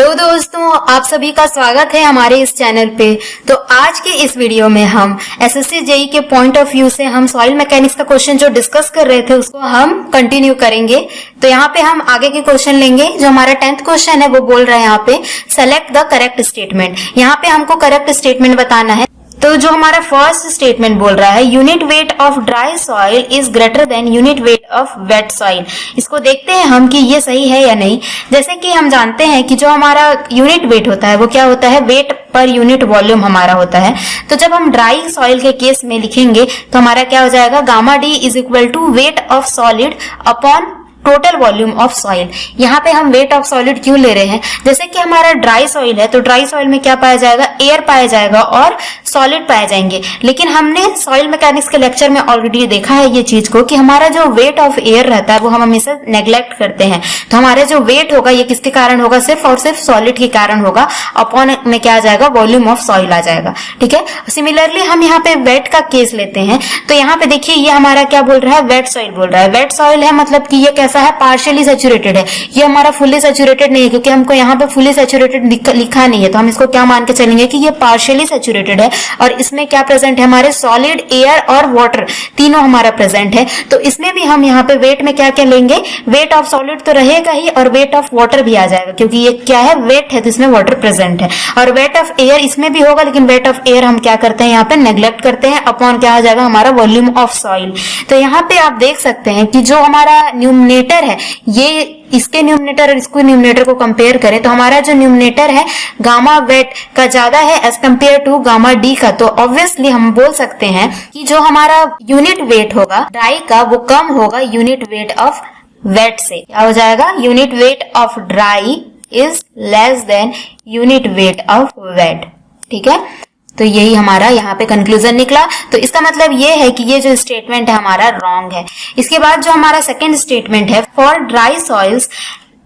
Hello दोस्तों, आप सभी का स्वागत है हमारे इस चैनल पे। तो आज के इस वीडियो में हम एसएससी जेईई के पॉइंट ऑफ व्यू से हम सॉइल मैकेनिक्स का क्वेश्चन जो डिस्कस कर रहे थे उसको हम कंटिन्यू करेंगे। तो यहाँ पे हम आगे के क्वेश्चन लेंगे। जो हमारा 10th क्वेश्चन है वो बोल रहा है यहाँ पे सेलेक्ट द करेक्ट स्टेटमेंट। यहाँ पे हमको करेक्ट स्टेटमेंट बताना है। तो जो हमारा फर्स्ट स्टेटमेंट बोल रहा है unit weight of dry soil is greater than unit weight of wait soil. इसको देखते हैं हम कि ये सही है या नहीं। जैसे कि हम जानते हैं कि जो हमारा यूनिट वेट होता है वो क्या होता है, वेट पर यूनिट वॉल्यूम हमारा होता है। तो जब हम ड्राई सॉइल के केस में लिखेंगे तो हमारा क्या हो जाएगा, gamma D is equal to weight of solid upon total volume of soil. यहाँ पे हम वेट ऑफ सॉलिड क्यों ले रहे हैं, जैसे कि हमारा ड्राई सॉइल है तो ड्राई सॉइल में क्या पाया जाएगा, एयर पाया जाएगा और सॉलिड पाए जाएंगे। लेकिन हमने सॉइल मैकेनिक्स के लेक्चर में ऑलरेडी देखा है ये चीज को कि हमारा जो वेट ऑफ एयर रहता है वो हम हमेशा नेग्लेक्ट करते हैं। तो हमारे जो वेट होगा ये किसके कारण होगा, सिर्फ और सिर्फ सॉलिड के कारण होगा। अपॉन में क्या आ जाएगा, वॉल्यूम ऑफ सॉइल आ जाएगा। ठीक है। सिमिलरली हम यहाँ पे वेट का केस लेते हैं। तो यहाँ पे देखिए ये हमारा क्या बोल रहा है, वेट सॉइल बोल रहा है। वेट सॉइल है मतलब कि ये कैसा है, पार्शियली सैचुरेटेड है। ये हमारा फुल्ली सैचुरेटेड नहीं है क्योंकि हमको यहाँ पे फुल्ली सैचुरेटेड लिखा नहीं है। तो हम इसको क्या मान के चलेंगे कि ये पार्शियली सैचुरेटेड है और इसमें क्या प्रेजेंट है, हमारे सॉलिड, एयर और वाटर तीनों हमारा प्रेजेंट है। तो इसमें भी हम यहाँ पे वेट में क्या क्या लेंगे, वेट ऑफ सॉलिड तो रहेगा ही और वेट ऑफ वाटर भी आ जाएगा क्योंकि ये क्या है, वेट है तो इसमें वाटर प्रेजेंट है। और वेट ऑफ एयर इसमें भी होगा लेकिन वेट ऑफ एयर हम क्या करते हैं, यहाँ पे नेग्लेक्ट करते हैं। अपॉन क्या आ जाएगा, हमारा वॉल्यूम ऑफ सॉइल। तो यहाँ पे आप देख सकते हैं कि जो हमारा न्यूमरेटर है ये इसके न्यूमरेटर और इसको न्यूमरेटर को कंपेयर करें तो हमारा जो न्यूमरेटर है गामा वेट का ज्यादा है as compare to gamma D का। तो ऑब्वियसली हम बोल सकते हैं कि जो हमारा यूनिट वेट होगा ड्राई का वो कम होगा यूनिट वेट ऑफ वेट से। क्या हो जाएगा, unit weight of dry is less than unit weight of wet. ठीक है। तो यही हमारा यहाँ पे कंक्लूजन निकला। तो इसका मतलब ये है कि ये जो स्टेटमेंट है हमारा रॉन्ग है। इसके बाद जो हमारा सेकंड स्टेटमेंट है, for dry soils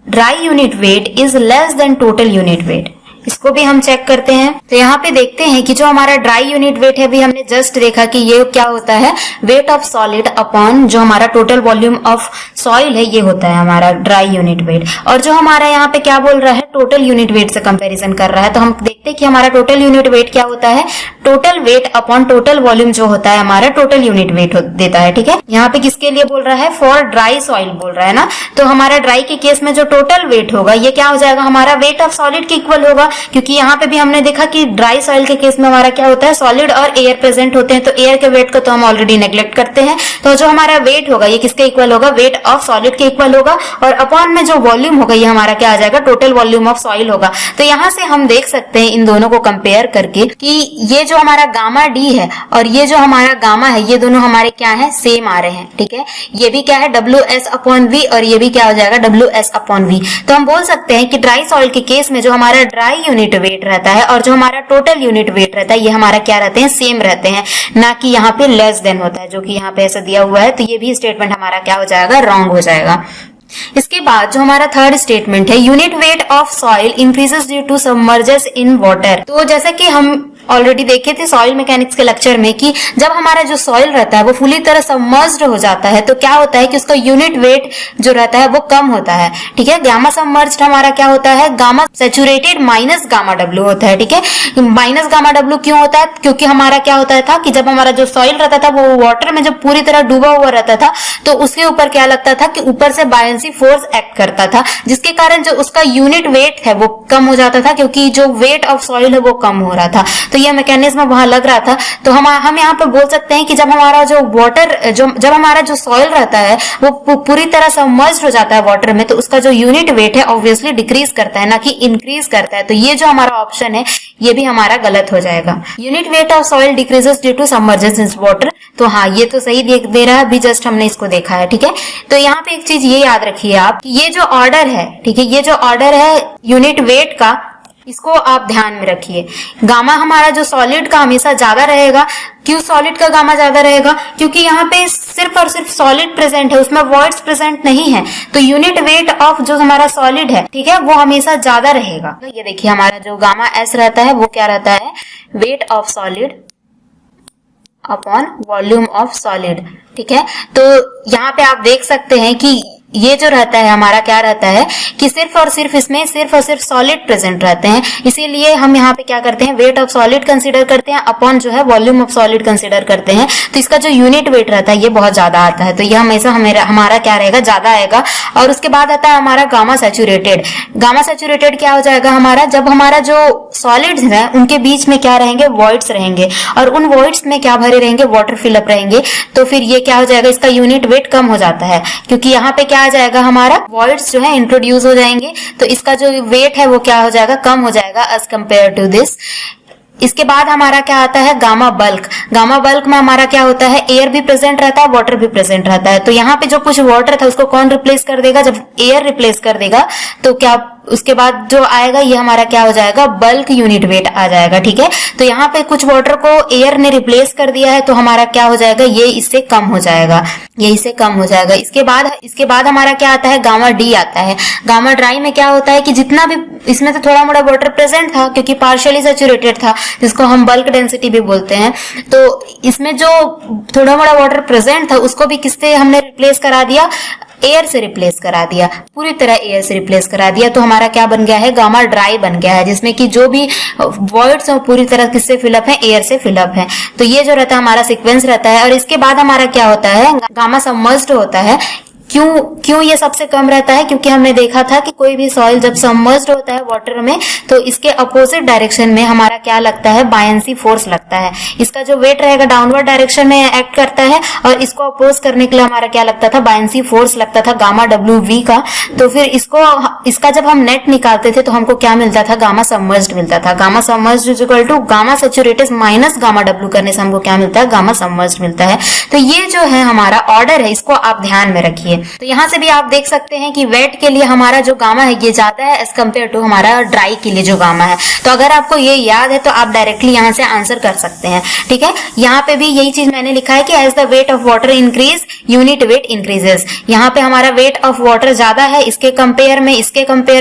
dry unit weight is less then total unit weight. इसको भी हम चेक करते हैं। तो यहाँ पे देखते हैं कि जो हमारा ड्राई यूनिट वेट है, भी हमने जस्ट देखा कि ये क्या होता है, वेट ऑफ सॉलिड अपॉन जो हमारा टोटल वॉल्यूम ऑफ सॉइल है, ये होता है हमारा ड्राई यूनिट वेट। और जो हमारा यहाँ पे क्या बोल रहा है, टोटल यूनिट वेट से कंपैरिजन कर रहा है। तो हम देखते हैं कि हमारा टोटल यूनिट वेट क्या होता है, total weight upon total volume जो होता है हमारा टोटल यूनिट वेट देता है। ठीक है। यहाँ पे किसके लिए बोल रहा है, फॉर ड्राई सॉइल बोल रहा है ना। तो हमारा ड्राई के केस में जो टोटल वेट होगा ये क्या हो जाएगा, हमारा वेट ऑफ सॉलिड के इक्वल होगा। क्योंकि यहाँ पे भी हमने देखा कि ड्राई सॉइल के केस में हमारा क्या होता है, सॉलिड और एयर प्रेजेंट होते हैं। तो एयर के वेट को तो हम ऑलरेडी नेग्लेक्ट करते हैं। तो जो हमारा वेट होगा ये किसके इक्वल होगा, वेट ऑफ सॉलिड के इक्वल होगा। और अपॉन में जो वॉल्यूम होगा ये हमारा क्या आ जाएगा, टोटल वॉल्यूम ऑफ सॉइल होगा। तो यहाँ से हम देख सकते हैं इन दोनों को कंपेयर करके कि ये जो हमारा गामा डी है और ये जो हमारा गामा है ये दोनों हमारे क्या है, सेम आ रहे हैं। ठीक है। ये भी क्या है, WS/V और ये भी क्या हो जाएगा, WS/V। तो हम बोल सकते हैं कि ड्राई सॉइल के केस में जो हमारा ड्राई यूनिट वेट रहता है और जो हमारा टोटल यूनिट वेट रहता है ये हमारा क्या रहते हैं, सेम रहते हैं, ना कि यहाँ पे लेस देन होता है जो कि यहाँ पे ऐसा दिया हुआ है। तो ये भी स्टेटमेंट हमारा क्या हो जाएगा, रॉन्ग हो जाएगा। इसके बाद जो हमारा थर्ड स्टेटमेंट है, unit weight of soil increases due to submergence in water. तो जैसा कि हम ऑलरेडी देखे थे सॉइल मैकेनिक्स के लेक्चर में कि जब हमारा जो सॉइल रहता है वो पूरी तरह सबमर्ज्ड हो जाता है तो क्या होता है कि उसका यूनिट वेट जो रहता है वो कम होता है। ठीक है। गामा सबमर्ज्ड हमारा क्या होता है, gamma saturated minus gamma W होता है। ठीक है। माइनस गामा डब्ल्यू क्यों होता है, क्योंकि हमारा क्या होता था कि जब हमारा जो सॉइल रहता था वो वाटर में जब पूरी तरह डूबा हुआ रहता था तो उसके ऊपर क्या लगता था कि ऊपर से बायंसी फोर्स एक्ट करता था, जिसके कारण जो उसका यूनिट वेट है वो कम हो जाता था क्योंकि जो वेट ऑफ सॉइल है वो कम हो रहा था। तो ये मैकेनिज्म वहां लग रहा था। तो हम यहाँ पर बोल सकते हैं कि जब हमारा जो वाटर जब हमारा जो सॉइल रहता है वो पूरी तरह सबमर्ज्ड हो जाता है वाटर में तो उसका जो यूनिट वेट है ऑब्वियसली डिक्रीज करता है, ना कि इंक्रीज करता है। तो ये जो हमारा ऑप्शन है ये भी हमारा गलत हो जाएगा। Unit weight of soil decreases due to submergence in water. तो हाँ, ये तो सही दे रहा है, अभी जस्ट हमने इसको देखा है। ठीक है। तो यहाँ पे एक चीज ये याद रखिए आप, ये जो ऑर्डर है, ठीक है, ये जो ऑर्डर है यूनिट वेट का, इसको आप ध्यान में रखिए। गामा हमारा जो सॉलिड का हमेशा ज्यादा रहेगा। क्यों सॉलिड का गामा ज्यादा रहेगा, क्योंकि यहाँ पे सिर्फ और सिर्फ सॉलिड प्रेजेंट है, उसमें वॉइड्स प्रेजेंट नहीं है। तो यूनिट वेट ऑफ जो हमारा सॉलिड है, ठीक है, वो हमेशा ज्यादा रहेगा। तो ये देखिए हमारा जो गामा एस रहता है वो क्या रहता है, wait of solid upon volume of solid. ठीक है। तो यहाँ पे आप देख सकते हैं कि ये जो रहता है हमारा क्या रहता है कि सिर्फ और सिर्फ सॉलिड प्रेजेंट रहते हैं, इसीलिए हम यहाँ पे क्या करते हैं, वेट ऑफ सॉलिड कंसीडर करते हैं अपॉन जो है वॉल्यूम ऑफ सॉलिड कंसीडर करते हैं। तो इसका जो यूनिट वेट रहता है ये बहुत ज्यादा आता है, तो ये हमेशा हमारा क्या रहेगा, ज्यादा आएगा। और उसके बाद आता है हमारा गामा सैचुरेटेड। गामा सैचुरेटेड क्या हो जाएगा हमारा, जब हमारा जो सॉलिड्स है उनके बीच में क्या रहेंगे, वॉइड्स रहेंगे, और उन वॉइड्स में क्या भरे रहेंगे, वाटर फिलअप रहेंगे। तो फिर ये क्या हो जाएगा, इसका यूनिट वेट कम हो जाता है, क्योंकि यहाँ पे क्या आ जाएगा, हमारा वॉइड्स जो है इंट्रोड्यूस हो जाएंगे, तो इसका जो वेट है वो क्या हो जाएगा, कम हो जाएगा एज कंपेयर टू दिस। इसके बाद हमारा क्या आता है, गामा बल्क। गामा बल्क में हमारा क्या होता है, एयर भी प्रेजेंट रहता है, वाटर भी प्रेजेंट रहता है। तो यहाँ पे जो कुछ वाटर था उसको कौन रिप्लेस कर देगा, जब एयर रिप्लेस कर देगा तो क्या उसके बाद जो आएगा ये हमारा क्या हो जाएगा, बल्क यूनिट वेट आ जाएगा। ठीक है, तो यहाँ पे कुछ वाटर को एयर ने रिप्लेस कर दिया है, तो हमारा क्या हो जाएगा, ये इससे कम हो जाएगा, ये इससे कम हो जाएगा। इसके बाद हमारा क्या आता है, गामा डी आता है। गामा ड्राई में क्या होता है कि जितना भी इसमें तो थोड़ा मोड़ा वाटर प्रेजेंट था, क्योंकि पार्शियली सैचुरेटेड था, जिसको हम बल्क डेंसिटी भी बोलते हैं, तो इसमें जो थोड़ा मोड़ा वाटर प्रेजेंट था उसको भी किससे हमने रिप्लेस करा दिया, एयर से रिप्लेस करा दिया, पूरी तरह एयर से रिप्लेस करा दिया। तो हमारा क्या बन गया है, गामा ड्राई बन गया है, जिसमें कि जो भी वॉइड्स हैं पूरी तरह किससे फिलअप है, एयर से फिलअप है। तो ये जो रहता है हमारा सीक्वेंस रहता है। और इसके बाद हमारा क्या होता है, गामा सबमर्ज्ड होता है। क्यों ये सबसे कम रहता है, क्योंकि हमने देखा था कि कोई भी सॉइल जब सबमर्ज्ड होता है वाटर में तो इसके अपोजिट डायरेक्शन में हमारा क्या लगता है, बायंसी फोर्स लगता है। इसका जो वेट रहेगा डाउनवर्ड डायरेक्शन में एक्ट करता है, और इसको अपोज करने के लिए हमारा क्या लगता था, बायंसी फोर्स लगता था गामा WV का। तो फिर इसका जब हम नेट निकालते थे तो हमको क्या मिलता था, गामा सबमर्ज्ड मिलता था। Gamma submerged is equal to gamma saturated minus gamma W करने से हमको क्या मिलता है, गामा सबमर्ज्ड मिलता है। तो ये जो है हमारा ऑर्डर है, इसको आप ध्यान में रखिए। तो यहाँ से भी आप देख सकते हैं कि वेट के लिए हमारा जो गामा है ये ज्यादा है एज कम्पेयर टू हमारा ड्राई के लिए जो गामा है। तो अगर आपको ये याद है तो आप डायरेक्टली यहाँ से आंसर कर सकते हैं। ठीक है, यहाँ पे भी यही चीज मैंने लिखा है कि as the weight of water increase unit weight increases. यहाँ पे हमारा वेट ऑफ वाटर ज्यादा है इसके कंपेयर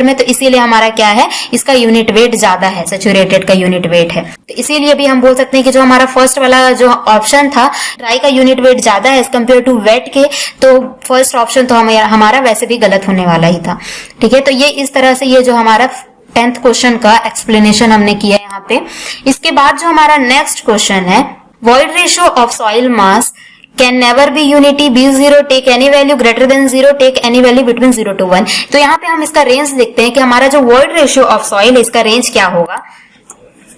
में, तो इसीलिए हमारा क्या है, इसका यूनिट वेट ज्यादा है, सैचुरेटेड का यूनिट वेट है। तो इसीलिए भी हम बोल सकते हैं कि जो हमारा फर्स्ट वाला जो ऑप्शन था, ड्राई का यूनिट वेट ज्यादा है एज कम्पेयर टू वेट के, तो फर्स्ट ऑप्शन तो हमारा वैसे भी गलत होने वाला ही था। ठीक है, तो ये इस तरह से ये जो हमारा 10th क्वेश्चन का एक्सप्लेनेशन हमने किया है यहाँ पे। इसके बाद जो हमारा नेक्स्ट क्वेश्चन है, void ratio of soil mass can never be unity, B0 take any value greater than 0, take any value between 0 to 1। तो यहाँ पे हम इसका रेंज देखते हैं कि हमारा जो वॉइड रेशियो ऑफ सॉइल है इसका रेंज क्या होगा।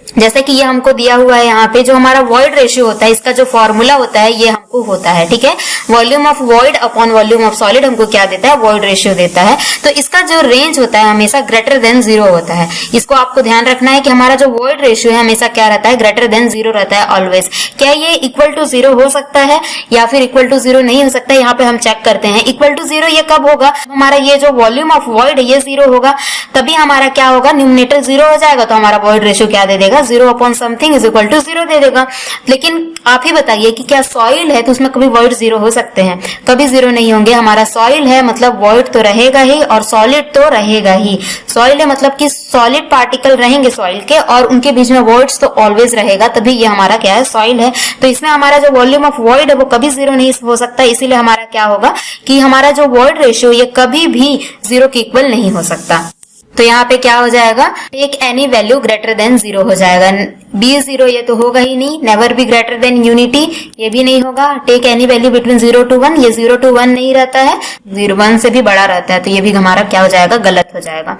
जैसे कि ये हमको दिया हुआ है यहाँ पे, जो हमारा वॉइड रेशियो होता है इसका जो फॉर्मूला होता है ये हमको होता है। ठीक है, volume of void upon volume of solid हमको क्या देता है, वॉइड रेशियो देता है। तो इसका जो रेंज होता है हमेशा ग्रेटर देन 0 होता है। इसको आपको ध्यान रखना है कि हमारा जो वॉइड रेशियो है हमेशा क्या रहता है, ग्रेटर देन 0 रहता है ऑलवेज। क्या ये इक्वल टू 0 हो सकता है या फिर इक्वल टू 0 नहीं हो सकता, यहाँ पे हम चेक करते हैं। इक्वल टू 0 ये कब होगा, हमारा ये जो वॉल्यूम ऑफ वॉइड है ये 0 होगा, तभी हमारा क्या होगा, न्यूमरेटर 0 हो जाएगा, तो हमारा वॉइड रेशियो क्या दे देगा, 0 upon something is equal to 0 दे देगा। लेकिन आप ही बताइए कि क्या सॉइल है तो उसमें कभी वॉइड 0 हो सकते हैं, कभी 0 नहीं होंगे। हमारा सॉइल है मतलब वॉइड तो रहेगा ही और सॉलिड तो रहेगा ही। सॉइल है मतलब कि सॉलिड पार्टिकल रहेंगे सॉइल के और उनके बीच में वॉइड्स तो ऑलवेज रहेगा, तभी ये हमारा क्या है, सॉइल है। तो इसमें हमारा जो वॉल्यूम ऑफ वॉइड है वो कभी 0 नहीं हो सकता, इसीलिए हमारा क्या होगा कि हमारा जो वॉइड रेशियो ये कभी भी 0 के इक्वल नहीं हो सकता। तो यहाँ पे क्या हो जाएगा, take any value greater than 0 हो जाएगा। B0 ये तो होगा ही नहीं, never be greater than unity ये भी नहीं होगा। Take any value between 0 to 1 ये 0 to 1 नहीं रहता है, 1 से भी बड़ा रहता है, तो ये भी हमारा क्या हो जाएगा, गलत हो जाएगा।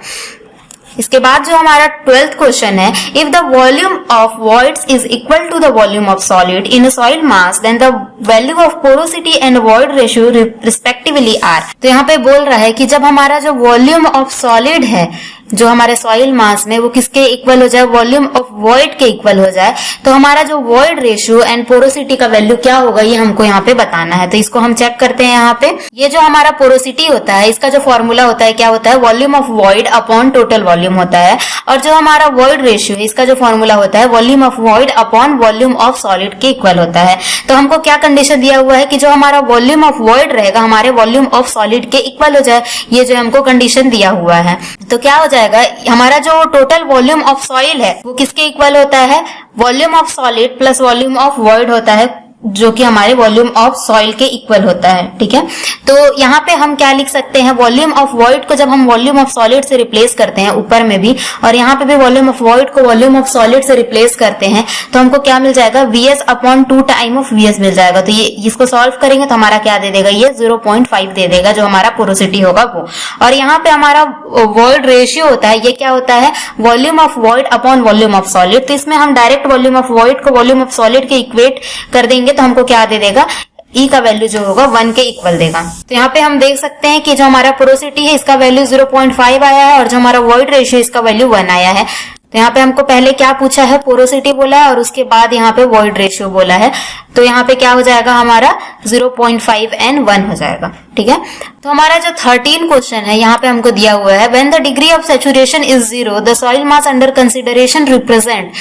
इसके बाद जो हमारा 12th क्वेश्चन है, if the volume of voids is equal to the volume of solid in soil mass then the value of porosity and void ratio respectively are. तो यहाँ पे बोल रहा है कि जब हमारा जो वॉल्यूम ऑफ सॉलिड है जो हमारे सॉइल मास में वो किसके इक्वल हो जाए, वॉल्यूम ऑफ वॉइड के इक्वल हो जाए, तो हमारा जो वॉइड रेशियो एंड पोरोसिटी का वैल्यू क्या होगा ये हमको यहाँ पे बताना है। तो इसको हम चेक करते हैं। यहाँ पे ये जो हमारा पोरोसिटी होता है इसका जो फॉर्मूला होता है क्या होता है, volume of void upon total volume होता है, और जो हमारा वॉइड रेशियो है इसका जो फॉर्मूला होता है volume of void upon volume of solid के इक्वल होता है। तो हमको क्या कंडीशन दिया हुआ है कि जो हमारा वॉल्यूम ऑफ वॉइड रहेगा हमारे वॉल्यूम ऑफ सॉलिड के इक्वल हो जाए, ये जो हमको कंडीशन दिया हुआ है। तो क्या हो जाएगा, हमारा जो टोटल वॉल्यूम ऑफ सॉइल है वो किसके इक्वल होता है, volume of solid plus volume of void होता है। जो कि हमारे वॉल्यूम ऑफ सॉइल के इक्वल होता है। ठीक है, तो यहाँ पे हम क्या लिख सकते हैं, वॉल्यूम ऑफ वॉइड को जब हम वॉल्यूम ऑफ सॉलिड से रिप्लेस करते हैं, ऊपर में भी और यहाँ पे भी वॉल्यूम ऑफ वॉइड को वॉल्यूम ऑफ सॉलिड से रिप्लेस करते हैं, तो हमको क्या मिल जाएगा, Vs upon 2 time of Vs मिल जाएगा। तो ये इसको सॉल्व करेंगे तो हमारा क्या दे देगा, ये 0.5 दे देगा, जो हमारा पोरोसिटी होगा वो। और यहाँ पे हमारा वॉइड रेशियो होता है, ये क्या होता है, volume of void upon volume of solid. तो इसमें हम डायरेक्ट वॉल्यूम ऑफ वॉइड को वॉल्यूम ऑफ सॉलिड के इक्वेट कर देंगे तो हमको क्या दे देगा, E का वैल्यू जो होगा 1 के इक्वल देगा। तो यहाँ पे हम देख सकते हैं कि जो हमारा पोरोसिटी है इसका वैल्यू 0.5 आया है और जो हमारा वॉइड रेशियो इसका वैल्यू 1 आया है। तो यहाँ पे हमको पहले क्या पूछा है, पोरोसिटी बोला है और उसके बाद यहाँ पे वॉइड रेशियो बोला है। तो यहाँ पे क्या हो जाएगा, हमारा 0.5 and 1 हो जाएगा। ठीक है, तो हमारा जो 13 क्वेश्चन है यहाँ पे हमको दिया हुआ है, when the degree of saturation is 0 the soil mass under consideration represent.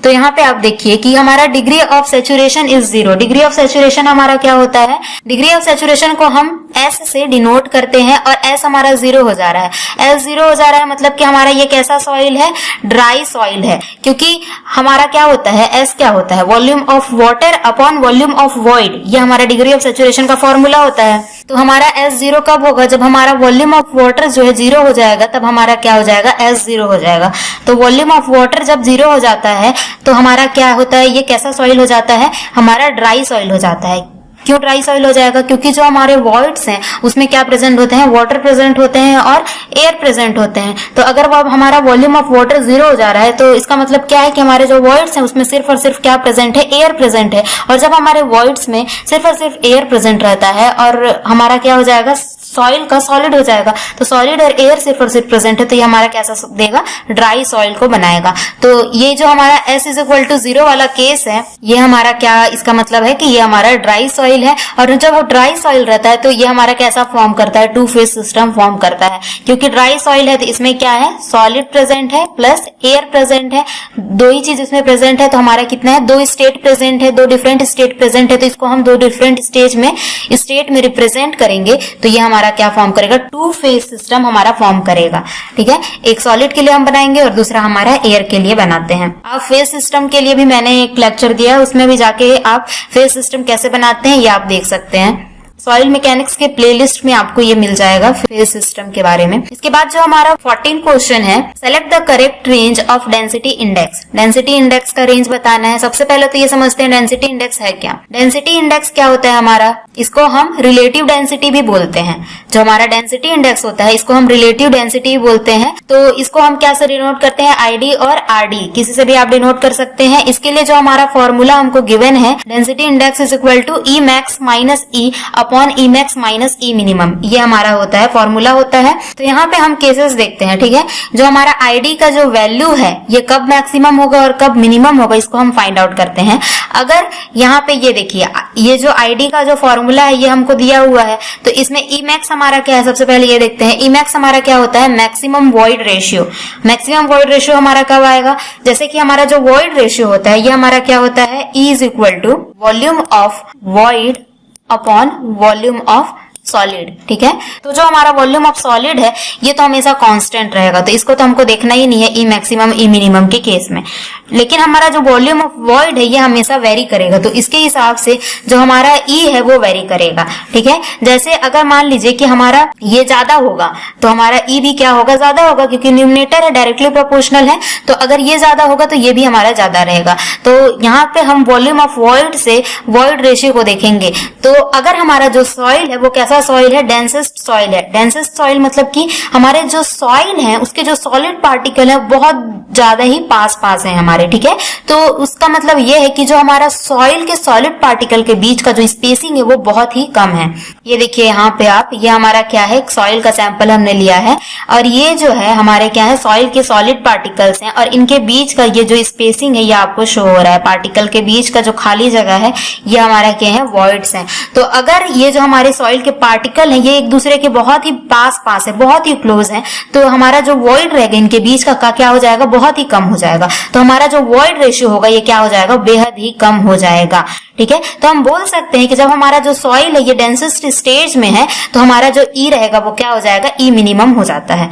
तो यहाँ पे आप देखिए कि हमारा degree of saturation is 0। Degree of saturation हमारा क्या होता है, डिग्री ऑफ सैचुरेशन को हम S से डिनोट करते हैं और S हमारा 0 हो जा रहा है। S 0 हो जा रहा है मतलब कि हमारा ये कैसा सॉइल है, ड्राई सॉइल है, क्योंकि हमारा क्या होता है, S क्या होता है, volume of water upon volume of void, ये हमारा डिग्री ऑफ सैचुरेशन का फॉर्मूला होता है। तो हमारा S 0 कब होगा, जब हमारा वॉल्यूम ऑफ वाटर जो है 0 हो जाएगा, तब हमारा क्या हो जाएगा, S 0 हो जाएगा। तो वॉल्यूम ऑफ वाटर जब 0 हो जाता है तो हमारा क्या होता है, ये कैसा सॉइल हो जाता है, हमारा ड्राई सॉइल हो जाता है। क्यों ड्राई सॉइल हो जाएगा, क्योंकि जो हमारे वॉइड्स हैं उसमें क्या प्रेजेंट होते हैं, वाटर प्रेजेंट होते हैं और एयर प्रेजेंट होते हैं। तो अगर वो हमारा वॉल्यूम ऑफ वाटर 0 हो जा रहा है तो इसका मतलब क्या है कि हमारे जो वॉइड्स हैं उसमें सिर्फ और सिर्फ क्या प्रेजेंट है, एयर प्रेजेंट है। और जब हमारे वॉइड्स में सिर्फ और सिर्फ एयर प्रेजेंट रहता है और हमारा क्या हो जाएगा, सॉइल का सॉलिड हो जाएगा। तो सॉलिड और एयर सिर्फ और सिर्फ प्रेजेंट है, तो ये हमारा कैसा देगा, ड्राई सॉइल को बनाएगा। तो ये जो हमारा S इज इक्वल टू 0 वाला केस है, ये हमारा क्या, इसका मतलब है कि ये हमारा ड्राई सॉइल है। और जब ड्राई सॉइल रहता है तो ये हमारा कैसा फॉर्म करता है, 2 फेज सिस्टम फॉर्म करता है। क्योंकि ड्राई सॉइल है तो इसमें क्या है, सॉलिड प्रेजेंट है प्लस एयर प्रेजेंट है, दो ही चीज इसमें प्रेजेंट है। तो हमारा कितना है, 2 स्टेट प्रेजेंट है, 2 डिफरेंट स्टेट प्रेजेंट है। तो इसको हम 2 डिफरेंट स्टेट में रिप्रेजेंट करेंगे तो ये हमारा क्या फॉर्म करेगा, 2 फेज सिस्टम हमारा फॉर्म करेगा। ठीक है, एक सॉलिड के लिए हम बनाएंगे और दूसरा हमारा एयर के लिए बनाते हैं। अब फेज सिस्टम के लिए भी मैंने एक लेक्चर दिया है, उसमें भी जाके आप फेज सिस्टम कैसे बनाते हैं ये आप देख सकते हैं। सॉइल मैकेनिक्स के प्लेलिस्ट में आपको ये मिल जाएगा फेज सिस्टम के बारे में। इसके बाद जो हमारा 14 क्वेश्चन है, select the correct range of density index. Density index का रेंज बताना है। सबसे पहले तो ये समझते हैं डेंसिटी इंडेक्स है क्या। डेंसिटी इंडेक्स क्या होता है हमारा, इसको हम रिलेटिव डेंसिटी भी बोलते हैं। जो हमारा डेंसिटी इंडेक्स होता है इसको हम रिलेटिव डेंसिटी बोलते हैं। तो इसको हम क्या से डिनोट करते हैं, ID और RD, किसी से भी आप डिनोट कर सकते हैं। इसके लिए जो हमारा फॉर्मूला हमको गिवन है, density index is equal to E max minus E upon E max minus E minimum, ये हमारा होता है, फॉर्मूला होता है। तो यहाँ पे हम केसेस देखते हैं। ठीक है, जो हमारा ID का जो वैल्यू है ये कब मैक्सिमम होगा और कब मिनिमम होगा, इसको हम फाइंड आउट करते हैं। अगर यहाँ पे ये देखिए, ये जो ID का जो फॉर्मूला है ये हमको दिया हुआ है, तो इसमें E max हमारा क्या है, सबसे पहले ये देखते हैं। E max हमारा क्या होता है, maximum void ratio. Maximum void ratio हमारा कब आएगा, जैसे कि हमारा जो वॉइड रेशियो होता है ये हमारा क्या होता है, E is equal to volume of void upon volume of solid. ठीक है, तो जो हमारा वॉल्यूम ऑफ सॉलिड है ये तो हमेशा कांस्टेंट रहेगा, तो इसको तो हमको देखना ही नहीं है ई मैक्सिमम ई मिनिमम के केस में। लेकिन हमारा जो वॉल्यूम ऑफ वॉइड है ये हमेशा वेरी करेगा, तो इसके हिसाब से जो हमारा ई है वो वेरी करेगा। ठीक है, जैसे अगर मान लीजिए कि हमारा ये ज्यादा होगा तो हमारा ई भी क्या होगा, ज्यादा होगा, क्योंकि न्यूमरेटर है, डायरेक्टली प्रोपोर्शनल है। तो अगर ये ज्यादा होगा तो ये भी हमारा ज्यादा रहेगा। तो यहाँ पे हम वॉल्यूम ऑफ वॉइड से वॉइड रेशियो को देखेंगे। तो अगर हमारा जो सॉइल है वो कैसा सॉइल है, डेंसेस्ट सॉइल है। डेंसेस्ट सॉइल मतलब कि हमारे जो सॉइल है उसके जो सॉलिड पार्टिकल है बहुत ज्यादा ही पास पास है हमारे। ठीक है, तो उसका मतलब ये है कि जो हमारा सॉइल के सॉलिड पार्टिकल के बीच का जो स्पेसिंग है वो बहुत ही कम है। ये देखिए यहाँ पे आप, ये हमारा क्या है, सॉइल का सैंपल हमने लिया है और ये जो है हमारे क्या है, सॉइल के सॉलिड पार्टिकल्स हैं और इनके बीच का ये जो स्पेसिंग है ये आपको शो हो रहा है। पार्टिकल के बीच का जो खाली जगह है ये हमारा क्या है, वॉइड्स हैं। तो अगर ये जो हमारे सॉइल के पार्टिकल है ये एक दूसरे के बहुत ही पास पास है, बहुत ही क्लोज है, तो हमारा जो वॉइड रहेगा इनके बीच का क्या हो जाएगा, बहुत ही कम हो जाएगा। तो हमारा जो वॉइड रेशियो होगा ये क्या हो जाएगा, बेहद ही कम हो जाएगा। ठीक है, तो हम बोल सकते हैं कि जब हमारा जो सॉइल है ये डेंसेस्ट स्टेज में है तो हमारा जो ई रहेगा वो क्या हो जाएगा, ई मिनिमम हो जाता है।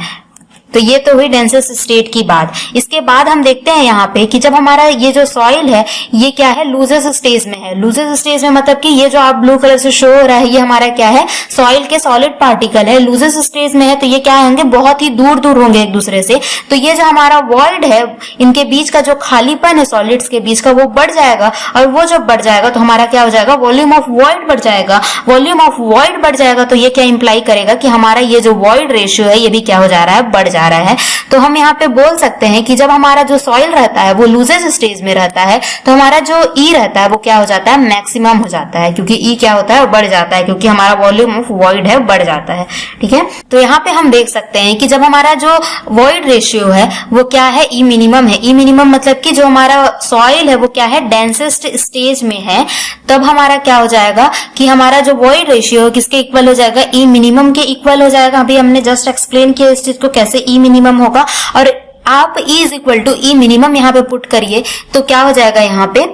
तो ये तो हुई डेंसेस्ट स्टेट की बात। इसके बाद हम देखते हैं यहाँ पे कि जब हमारा ये जो सॉइल है ये क्या है, लूजेस स्टेज में है। लूजेस स्टेज में मतलब कि ये जो आप ब्लू कलर से शो हो रहा है ये हमारा क्या है, सॉइल के सॉलिड पार्टिकल है। लूजेस स्टेज में है तो ये क्या होंगे, बहुत ही दूर दूर होंगे एक दूसरे से। तो ये जो हमारा वॉइड है, इनके बीच का जो खालीपन है सॉलिड्स के बीच का, वो बढ़ जाएगा। और वो जब बढ़ जाएगा तो हमारा क्या हो जाएगा, वॉल्यूम ऑफ वॉइड बढ़ जाएगा। वॉल्यूम ऑफ वॉइड बढ़ जाएगा तो ये क्या इंप्लाई करेगा कि हमारा ये जो वॉइड रेशियो है ये भी क्या हो जा रहा है, बढ़ जा रहा है। तो हम यहाँ पे बोल सकते हैं कि जब हमारा जो सॉइल रहता है वो लूजेस स्टेज में रहता है तो हमारा जो ई रहता है वो क्या हो जाता है, मैक्सिमम हो जाता है। क्योंकि ई क्या होता है, बढ़ जाता है, क्योंकि हमारा वॉल्यूम ऑफ वॉइड है बढ़ जाता है। ठीक है, तो यहाँ पे हम देख सकते हैं कि जब हमारा जो वॉइड रेशियो है वो क्या है, ई मिनिमम है। ई मिनिमम मतलब कि जो हमारा सॉइल है वो क्या है, डेंसेस्ट स्टेज में है, तब हमारा क्या हो जाएगा कि हमारा जो वॉइड रेशियो है किसके इक्वल हो जाएगा, ई मिनिमम के इक्वल हो जाएगा। अभी हमने जस्ट एक्सप्लेन किया इस चीज को कैसे ई मिनिमम होगा। और आप E is equal to E minimum यहाँ पे पुट करिए तो क्या हो जाएगा, यहाँ पे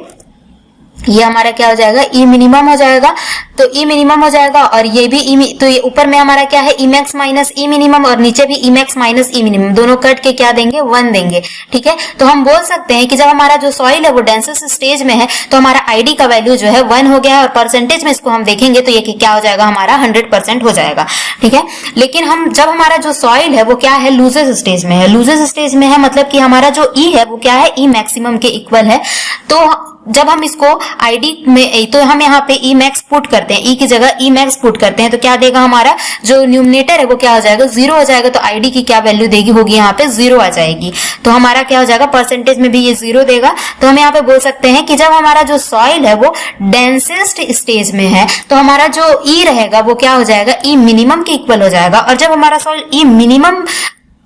ये हमारा क्या हो जाएगा, ई मिनिमम हो जाएगा। तो ई मिनिमम हो जाएगा और ये भी तो ये ऊपर में हमारा क्या है, ई मैक्स माइनस ई मिनिमम, और नीचे भी ई मैक्स माइनस ई मिनिमम, दोनों कट के क्या देंगे, 1 देंगे। ठीक है, तो हम बोल सकते हैं कि जब हमारा जो सॉइल है वो डेंसेस्ट स्टेज में है तो हमारा आईडी का वैल्यू जो है 1 हो गया है। और परसेंटेज में इसको हम देखेंगे तो ये क्या हो जाएगा, हमारा 100% हो जाएगा। ठीक है, लेकिन हम जब हमारा जो सॉइल है वो क्या है, लूजेस स्टेज में है। लूजेस स्टेज में है मतलब कि हमारा जो ई है वो क्या है, ई मैक्सिमम के इक्वल है। तो जब हम इसको आईडी में, तो हम यहाँ पे ई मैक्स पुट करते हैं, ई की जगह ई मैक्स पुट करते हैं तो क्या देगा, हमारा जो न्यूमरेटर है वो क्या हो जाएगा, 0 हो जाएगा। तो आईडी की क्या वैल्यू देगी, होगी यहाँ पे 0 आ जाएगी। तो हमारा क्या हो जाएगा, परसेंटेज में भी ये 0 देगा। तो हम यहाँ पे बोल सकते हैं कि जब हमारा जो सॉइल है वो डेंसेस्ट स्टेज में है तो हमारा जो ई रहेगा वो क्या हो जाएगा, ई मिनिमम के इक्वल हो जाएगा। और जब हमारा सॉइल ई मिनिमम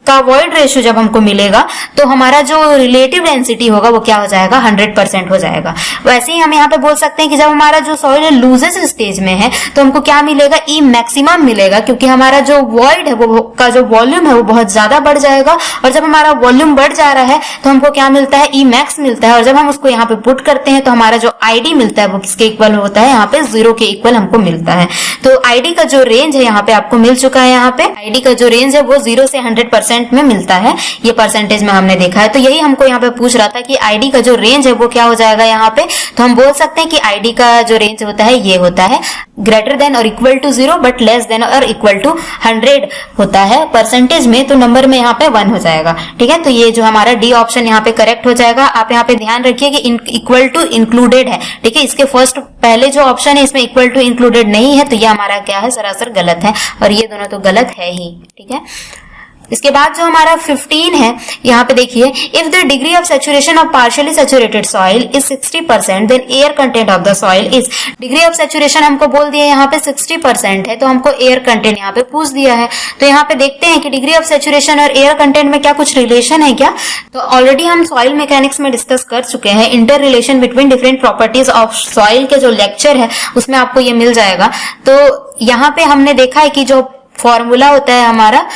का वॉइड रेशियो जब हमको मिलेगा तो हमारा जो रिलेटिव डेंसिटी होगा वो क्या हो जाएगा, 100% हो जाएगा। वैसे ही हम यहाँ पे बोल सकते हैं कि जब हमारा जो सॉइल है लूजेस स्टेज में है तो हमको क्या मिलेगा, ई मैक्सिमम मिलेगा। क्योंकि हमारा जो वॉइड है वो का जो वॉल्यूम है वो बहुत ज्यादा बढ़ जाएगा। और जब हमारा वॉल्यूम बढ़ जा रहा है तो हमको क्या मिलता है, ई मैक्स मिलता है। और जब हम उसको यहाँ पे पुट करते हैं तो हमारा जो आईडी मिलता है वो किसके इक्वल होता है, यहाँ पे 0 के इक्वल हमको मिलता है। तो आईडी का जो रेंज है यहाँ पे आपको मिल चुका है। यहाँ पे आईडी का जो रेंज है वो 0 से 100% में मिलता है, ये परसेंटेज में हमने देखा है। तो यही हमको यहाँ पे पूछ रहा था कि आईडी का जो रेंज है वो क्या हो जाएगा यहाँ पे। तो हम बोल सकते हैं कि आईडी का जो रेंज होता है ये होता है ग्रेटर देन और equal to 0 but less than और इक्वल टू 100 होता है परसेंटेज में। तो नंबर में यहाँ पे 1 हो जाएगा। ठीक है, तो ये जो हमारा डी ऑप्शन यहाँ पे करेक्ट हो जाएगा। आप यहाँ पे ध्यान रखिए कि इक्वल टू इंक्लूडेड है। ठीक है, इसके फर्स्ट पहले जो ऑप्शन है इसमें इक्वल टू इंक्लूडेड नहीं है तो ये हमारा क्या है, सरासर गलत है। और ये दोनों तो गलत है ही। ठीक है, इसके बाद जो हमारा 15 है, यहाँ पे देखिए, if the degree of saturation of partially saturated soil is 60% then air content of the soil is. Degree of saturation हमको बोल दिया यहाँ पे 60% है तो हमको एयर कंटेंट यहाँ पे पूछ दिया है। तो यहाँ पे देखते हैं कि डिग्री ऑफ सैचुरेशन और एयर कंटेंट में क्या कुछ रिलेशन है क्या। तो ऑलरेडी हम सॉइल मैकेनिक्स में डिस्कस कर चुके हैं inter relation between different properties of soil के जो लेक्चर है उसमें आपको ये मिल जाएगा। तो यहाँ पे हमने देखा है कि जो फॉर्मूला होता है हमारा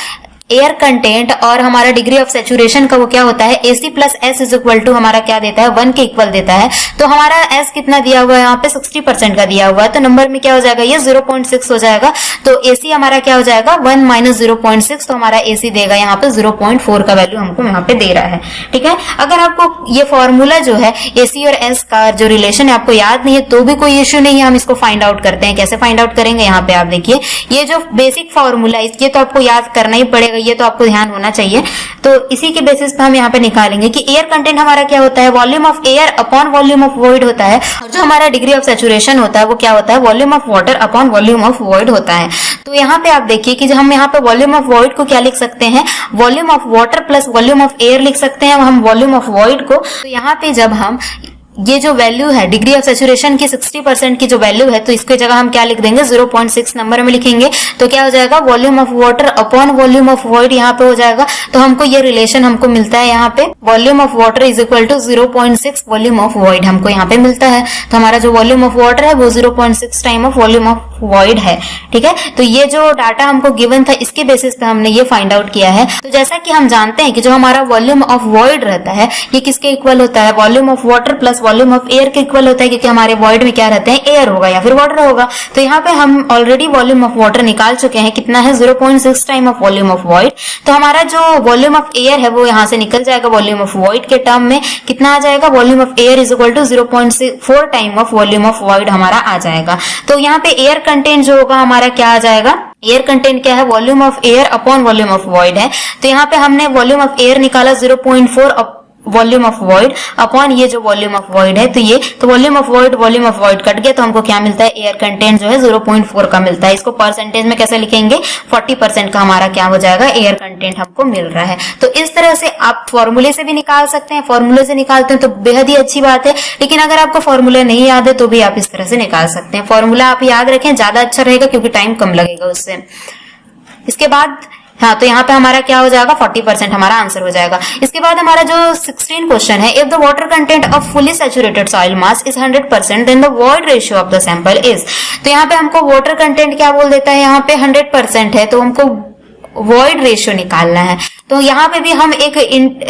एयर कंटेंट और हमारा डिग्री ऑफ सैचुरेशन का वो क्या होता है, AC plus S is equal to हमारा क्या देता है, 1 के इक्वल देता है। तो हमारा S कितना दिया हुआ है यहाँ पे, 60% का दिया हुआ है। तो नंबर में क्या हो जाएगा, ये 0.6 हो जाएगा। तो AC हमारा क्या हो जाएगा, 1 माइनस 0.6। तो हमारा AC देगा यहाँ पे 0.4 का वैल्यू हमको यहाँ पे दे रहा है। ठीक है, अगर आपको ये फॉर्मूला जो है AC और S का जो रिलेशन है आपको याद नहीं है तो भी कोई इश्यू नहीं है, हम इसको फाइंड आउट करते हैं। कैसे फाइंड आउट करेंगे, यहाँ पे आप देखिए, ये जो बेसिक फॉर्मूला है ये तो आपको याद करना ही पड़ेगा, ये तो आपको ध्यान होना चाहिए। तो इसी के बेसिस पे हम यहाँ पे निकालेंगे कि एयर कंटेंट हमारा क्या होता है, volume of air upon volume of void होता है। और जो हमारा डिग्री ऑफ सैचुरेशन होता है वो क्या होता है, volume of water upon volume of void होता है। तो यहाँ पे आप देखिए कि हम यहाँ पे वॉल्यूम ऑफ वॉइड को क्या लिख सकते हैं, volume of water plus volume of air लिख सकते हैं हम वॉल्यूम ऑफ वॉइड को। तो यहाँ पे जब हम ये जो वैल्यू है डिग्री ऑफ सैचुरेशन की 60% की जो वैल्यू है तो इसकी जगह हम क्या लिख देंगे, 0.6 नंबर में लिखेंगे। तो क्या हो जाएगा, volume of water upon volume of void यहाँ पे हो जाएगा। तो हमको ये रिलेशन हमको मिलता है यहाँ पे, volume of water is equal to 0.6 volume of void हमको यहाँ पे मिलता है। तो हमारा जो वॉल्यूम ऑफ वाटर है वो 0.6 time of volume of void है। ठीक है, तो ये जो डाटा हमको गिवन था इसके बेसिस पे हमने ये फाइंड आउट किया है। तो जैसा कि हम जानते हैं कि जो हमारा वॉल्यूम ऑफ वॉइड रहता है ये किसके इक्वल होता है, volume of water plus volume of air के इक्वल होता है, क्योंकि हमारे वॉइड में क्या रहते हैं, एयर होगा या फिर वाटर होगा। तो यहाँ पे हम ऑलरेडी वॉल्यूम ऑफ वाटर निकाल चुके हैं, कितना है 0.6 time of volume of void. तो हमारा जो वॉल्यूम ऑफ एयर है वो यहाँ से निकल जाएगा वॉल्यूम ऑफ वॉइड के टर्म में, कितना आ जाएगा, volume of air is equal to 0.4 time of volume of void हमारा आ जाएगा। तो यहाँ पे एयर कंटेंट जो होगा हमारा क्या आ जाएगा, एयर कंटेंट क्या है, volume of air upon volume of void है। तो यहाँ पे हमने वॉल्यूम ऑफ एयर निकाला 0.4 वॉल्यूम ऑफ वॉइड अपॉन ये जो वॉल्यूम ऑफ वॉइड है, तो वॉल्यूम ऑफ वॉइड कट गया, तो हमको क्या मिलता है, एयर कंटेंट जो है 0.4 का मिलता है। इसको परसेंटेज में कैसे लिखेंगे, 40% का हमारा क्या हो जाएगा, एयर कंटेंट हमको मिल रहा है। तो इस तरह से आप फॉर्मूले से भी निकाल सकते हैं, फॉर्मूले से निकालते हैं तो बेहद ही अच्छी बात है, लेकिन अगर आपको फॉर्मूला नहीं याद है तो भी आप इस तरह से निकाल सकते हैं। फॉर्मूला आप याद रखें, ज्यादा अच्छा रहेगा क्योंकि टाइम कम लगेगा उससे। इसके बाद हाँ, तो यहाँ पे हमारा क्या हो जाएगा, 40% हमारा आंसर हो जाएगा। इसके बाद हमारा जो 16 क्वेश्चन है, if the water content of fully saturated soil mass is 100% then the void ratio of the sample is. तो यहाँ पे हमको वाटर कंटेंट क्या बोल देता है, यहाँ पे 100% है, तो हमको वॉइड रेशियो निकालना है। तो यहाँ पे भी हम एक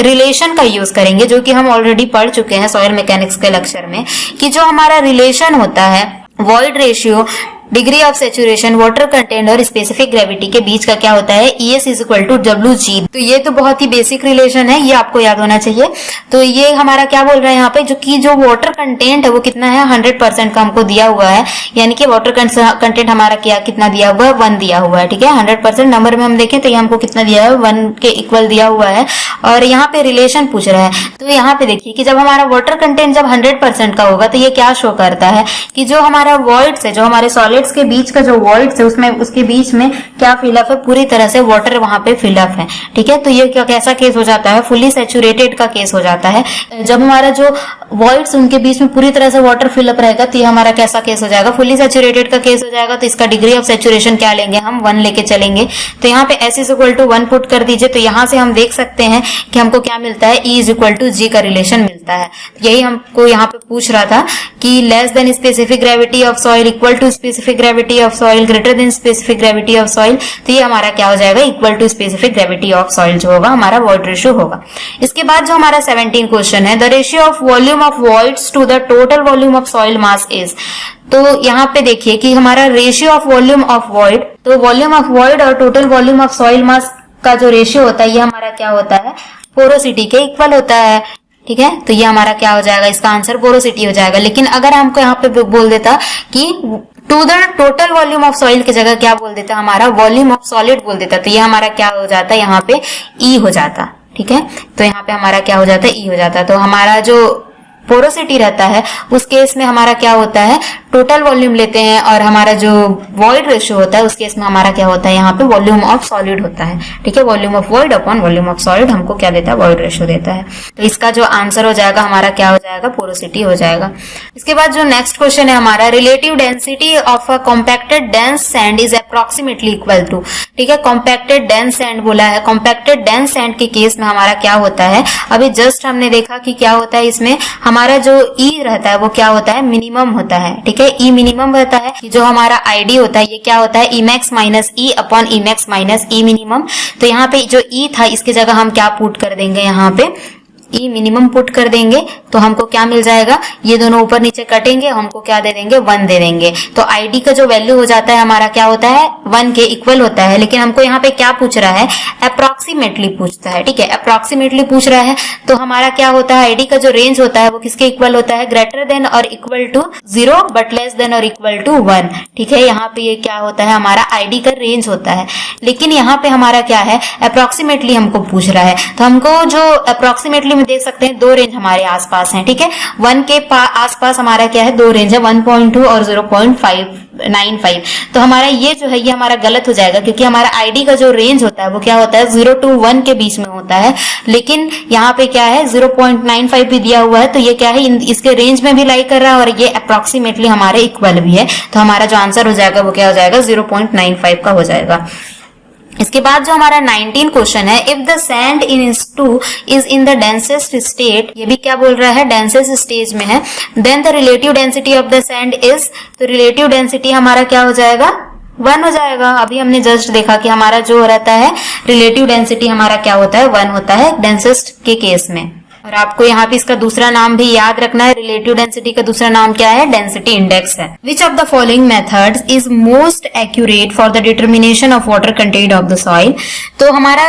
रिलेशन का यूज करेंगे, जो कि हम ऑलरेडी पढ़ चुके हैं सॉइल मैकेनिक्स के लेक्चर में, कि जो हमारा रिलेशन होता है void ratio degree of saturation, water content और स्पेसिफिक ग्रेविटी के बीच का क्या होता है, ES is equal to WG। तो ये तो बहुत ही बेसिक रिलेशन है, ये आपको याद होना चाहिए। तो ये हमारा क्या बोल रहा है यहाँ पे, जो वाटर कंटेंट है वो कितना है, 100% का हमको दिया हुआ है, यानी कि वाटर कंटेंट हमारा क्या कितना दिया हुआ है, 1 दिया हुआ है। ठीक है, 100% नंबर में हम देखें तो ये हमको कितना दिया है, 1 के इक्वल दिया हुआ है, और यहाँ पे रिलेशन पूछ रहा है। तो यहाँ पे देखिए कि जब हमारा वाटर कंटेंट जब 100% का होगा तो ये क्या शो करता है कि जो हमारा वॉइड से, जो हमारे सॉलिड्स के बीच का जो वॉइड्स है उसमें, उसके बीच में क्या फिलअप है, पूरी तरह से वाटर वहां पे फिलअप है। ठीक है, तो ये क्या कैसा केस हो जाता है, फुली सैचुरेटेड का केस हो जाता है। जब हमारा जो वॉइड्स उनके बीच में पूरी तरह से वाटर फिलअप रहेगा तो ये हमारा कैसा केस हो जाएगा, फुली सैचुरेटेड का केस हो जाएगा। तो इसका डिग्री ऑफ सैचुरेशन क्या लेंगे, हम 1 लेके चलेंगे। तो यहाँ पे S is equal to 1 put कर दीजिए, तो यहाँ से हम देख सकते हैं कि हमको क्या मिलता है, E is equal to G का रिलेशन मिलता है। यही हमको यहाँ पे पूछ रहा था कि less than specific gravity of soil equal to specific gravity of soil greater than specific gravity of soil. तो ये हमारा क्या हो जाएगा, equal to specific gravity of soil जो होगा हमारा वॉइड रेशियो होगा। इसके बाद जो हमारा 17 क्वेश्चन है, the ratio of volume of voids to the total volume of soil mass is. तो यहाँ पे देखिए कि हमारा ratio of volume of void, तो वॉल्यूम ऑफ वॉइड और total volume of soil mass का जो रेशियो होता है ये हमारा क्या होता है, पोरोसिटी के इक्वल होता है। ठीक है, तो ये हमारा क्या हो जाएगा, इसका आंसर पोरोसिटी हो जाएगा। लेकिन अगर हमको यहाँ पे बोल देता कि to the total volume of soil की जगह क्या बोल देता, हमारा वॉल्यूम ऑफ सॉलिड बोल देता, तो ये हमारा क्या हो जाता, यहाँ पे E हो जाता। ठीक है, तो यहाँ पे हमारा क्या हो जाता है, E हो जाता। तो हमारा जो पोरोसिटी रहता है उस केस में हमारा क्या होता है, टोटल वॉल्यूम लेते हैं, और हमारा जो वॉइड रेशियो होता है उस केस में हमारा क्या होता है, यहाँ पे वॉल्यूम ऑफ सॉलिड होता है। ठीक है, volume of void upon volume of solid हमको क्या देता है, वॉइड रेशियो देता है। तो इसका जो आंसर हो जाएगा हमारा क्या हो जाएगा, पोरोसिटी हो जाएगा। इसके बाद जो नेक्स्ट क्वेश्चन है हमारा, relative density of a compacted dense sand is approximately equal to. ठीक है, कॉम्पैक्टेड डेंस सैंड बोला है। कॉम्पैक्टेड डेंस सैंड के केस में हमारा क्या होता है, अभी जस्ट हमने देखा कि क्या होता है, इसमें हमारा जो E रहता है वो क्या होता है, मिनिमम होता है। ठीक है, E मिनिमम रहता है। जो हमारा ID होता है ये क्या होता है, Emax minus E upon Emax minus E minimum. तो यहाँ पे जो E था इसकी जगह हम क्या पुट कर देंगे, यहाँ पे E मिनिमम पुट कर देंगे, तो हमको क्या मिल जाएगा, ये दोनों ऊपर नीचे कटेंगे, हमको क्या दे देंगे, 1 दे देंगे। तो ID का जो वैल्यू हो जाता है हमारा क्या होता है, 1 के इक्वल होता है। लेकिन हमको यहाँ पे क्या पूछ रहा है, अप्रोक्सीमेटली पूछता है। ठीक है, अप्रोक्सीमेटली पूछ रहा है, तो हमारा क्या होता है, ID का जो रेंज होता है वो किसके इक्वल होता है, ग्रेटर देन और equal to 0 but less than और इक्वल टू 1। ठीक है, यहाँ पे ये क्या होता है, हमारा ID का रेंज होता है। लेकिन यहाँ पे हमारा क्या है, अप्रोक्सीमेटली हमको पूछ रहा है, तो हमको जो अप्रोक्सीमेटली में देख सकते हैं 2 रेंज हमारे आसपास हैं। ठीक है, 1 के आसपास हमारा क्या है, 2 रेंज है, 1.2 और 0.595। तो हमारा ये जो है ये हमारा गलत हो जाएगा, क्योंकि हमारा ID का जो रेंज होता है वो क्या होता है, 0 to 1 के बीच में होता है। लेकिन यहाँ पे क्या है, 0.95 भी दिया हुआ है, तो ये क्या है, इसके रेंज में भी लाई कर रहा है और ये अप्रोक्सीमेटली हमारे इक्वल भी है। तो हमारा जो आंसर हो जाएगा वो क्या हो जाएगा, 0.95 का हो जाएगा। इसके बाद जो हमारा 19 क्वेश्चन है, if the sand in S2 is in the densest state, ये भी क्या बोल रहा है, डेंसेस्ट स्टेज में है, then the relative density of the sand is, तो रिलेटिव डेंसिटी हमारा क्या हो जाएगा, 1 हो जाएगा। अभी हमने जस्ट देखा कि हमारा जो रहता है रिलेटिव डेंसिटी हमारा क्या होता है, 1 होता है डेंसेस्ट के केस में। और आपको यहाँ पे इसका दूसरा नाम भी याद रखना है। रिलेटिव डेंसिटी का दूसरा नाम क्या है? डेंसिटी इंडेक्स है। Which of the following methods is most accurate for the determination of water content of the soil? तो हमारा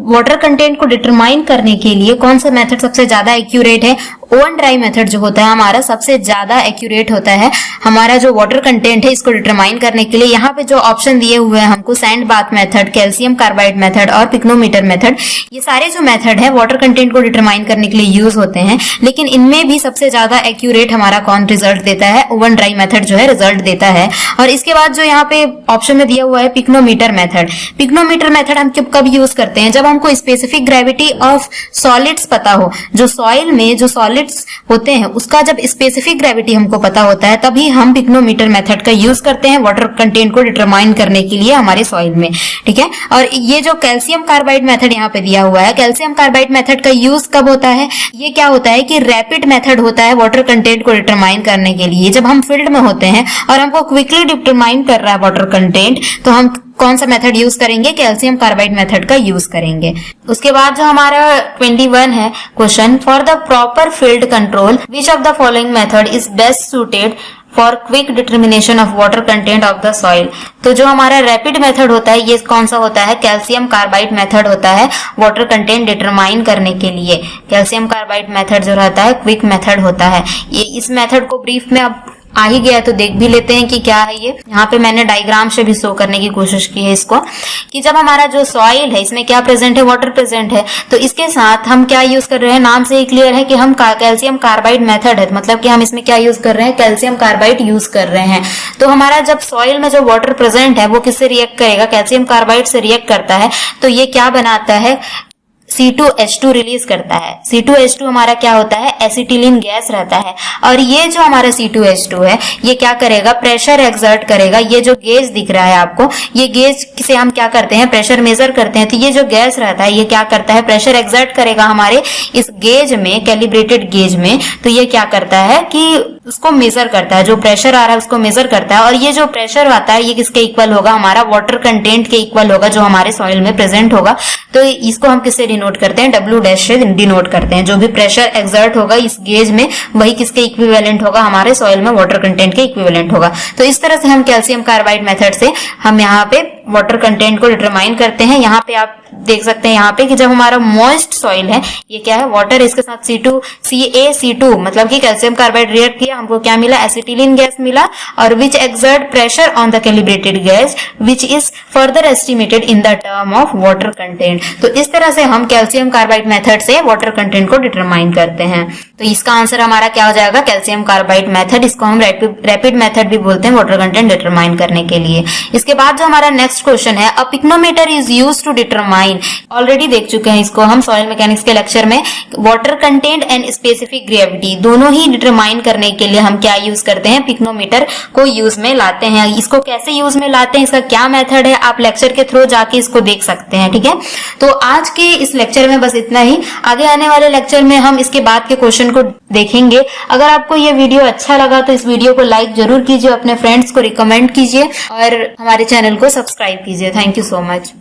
वाटर कंटेंट को डिटरमाइन करने के लिए कौन सा मेथड सबसे ज्यादा एक्यूरेट है? ओवन ड्राई मेथड जो होता है हमारा सबसे ज्यादा एक्यूरेट होता है हमारा जो वाटर कंटेंट है इसको डिटरमाइन करने के लिए। यहाँ पे जो ऑप्शन दिए हुए हैं हमको, sand bath method, calcium carbide method और पिक्नोमीटर मेथड, ये सारे जो मेथड है वाटर कंटेंट को डिटरमाइन करने के लिए यूज होते हैं। लेकिन इनमें भी सबसे ज्यादा एक्यूरेट हमारा कौन रिजल्ट देता है? ओवन ड्राई मेथड जो है रिजल्ट देता है। और इसके बाद जो यहाँ पे ऑप्शन में दिया हुआ है पिक्नोमीटर मेथड। पिक्नोमीटर मेथड हम कब यूज करते हैं? जब हमको स्पेसिफिक ग्रेविटी ऑफ सॉलिड्स पता हो, जो सॉइल में जो सॉलिड्स होते हैं उसका जब स्पेसिफिक ग्रेविटी हमको पता होता है तभी हम पिक्नोमीटर मेथड का यूज करते हैं वाटर कंटेंट को डिटरमाइन करने के लिए हमारे सॉइल में, ठीक है। और ये जो कैल्शियम कार्बाइड मेथड यहाँ पे दिया हुआ है, कैल्शियम कार्बाइड मेथड का यूज कब होता है? ये क्या होता है कि रैपिड मेथड होता है वाटर कंटेंट को डिटरमाइन करने के लिए। जब हम फील्ड में होते हैं और हमको क्विकली डिटरमाइन कर रहा है वाटर कंटेंट, तो हम कौन सा मेथड यूज करेंगे? कैल्शियम कार्बाइड मेथड का यूज करेंगे। उसके बाद जो हमारा 21 है question, for the proper field control which of the following method is best suited for quick determination of water content of the soil? तो जो हमारा रैपिड मेथड होता है ये कौन सा होता है? कैल्शियम कार्बाइड मेथड होता है वाटर कंटेंट डिटरमाइन करने के लिए। कैल्शियम कार्बाइड मेथड जो रहता है क्विक मेथड होता है। ये इस मेथड को ब्रीफ में अब आ ही गया तो देख भी लेते हैं कि क्या है ये। यहाँ पे मैंने डायग्राम से भी शो करने की कोशिश की है इसको, कि जब हमारा जो सॉइल है इसमें क्या प्रेजेंट है? वाटर प्रेजेंट है। तो इसके साथ हम क्या यूज कर रहे हैं? नाम से ही क्लियर है कि हम कैल्शियम कार्बाइड मेथड है, मतलब कि हम इसमें क्या यूज कर रहे हैं? कैल्शियम कार्बाइड यूज कर रहे हैं। तो हमारा जब सॉइल में जो वाटर प्रेजेंट है वो किससे रिएक्ट करेगा? कैल्शियम कार्बाइड से रिएक्ट करता है। तो ये क्या बनाता है? C2H2 रिलीज करता है। C2H2 हमारा क्या होता है? एसिटिलीन गैस रहता है। और ये जो हमारा C2H2 है ये क्या करेगा? प्रेशर एक्सर्ट करेगा। ये जो गेज दिख रहा है आपको, ये गेज से हम क्या करते हैं? प्रेशर मेजर करते हैं। तो ये जो गैस रहता है ये क्या करता है? प्रेशर एक्सर्ट करेगा हमारे इस गेज में, कैलिब्रेटेड गेज में। तो ये क्या करता है कि उसको मेजर करता है, जो प्रेशर आ रहा है उसको मेजर करता है। और ये जो प्रेशर आता है ये किसके इक्वल होगा? हमारा वाटर कंटेंट के इक्वल होगा जो हमारे सॉइल में प्रेजेंट होगा। तो इसको हम किससे डिनोट करते हैं? W' से डिनोट करते हैं। जो भी प्रेशर एक्सर्ट होगा इस गेज में वही किसके इक्विवेलेंट होगा? हमारे सॉइल में वाटर कंटेंट के इक्विवेलेंट होगा। तो इस तरह से हम कैल्शियम कार्बाइड मेथड से हम यहाँ पे वाटर कंटेंट को डिटरमाइन करते हैं। यहाँ पे आप देख सकते हैं यहाँ पे कि जब हमारा मॉइस्ट सॉइल है, ये क्या है? वाटर, इसके साथ CaC2 मतलब कि कैल्शियम कार्बाइड रिएक्ट किया, हमको क्या मिला? एसिटिलीन गैस मिला। और which exert pressure on the calibrated gas which is further estimated in the term of water content. तो इस तरह से हम कैल्शियम कार्बाइड मेथड से वाटर कंटेंट को डिटरमाइन करते हैं। तो इसका आंसर हमारा क्या हो जाएगा? Calcium carbide method. इसको हम रैपिड मेथड भी बोलते हैं वाटर कंटेंट डिटरमाइन करने के लिए। इसके बाद जो हमारा नेक्स्ट क्वेश्चन है, a pycnometer is used to determine, already देख चुके हैं इसको हम सॉइल मैकेनिक्स के लेक्चर में। Water content and specific gravity दोनों ही डिटरमाइन करने के लिए हम क्या यूज करते हैं? पिक्नोमीटर को यूज में लाते हैं। इसको कैसे यूज में लाते हैं, इसका क्या मेथड है, आप लेक्चर के थ्रू जाके इसको देख सकते हैं, ठीक है। तो आज के इस लेक्चर में बस इतना ही। आगे आने वाले लेक्चर में हम इसके बाद के क्वेश्चन को देखेंगे। अगर आपको ये वीडियो अच्छा लगा तो इस वीडियो को लाइक जरूर कीजिए, अपने फ्रेंड्स को रिकमेंड कीजिए और हमारे चैनल को सब्सक्राइब कीजिए। Thank you so much.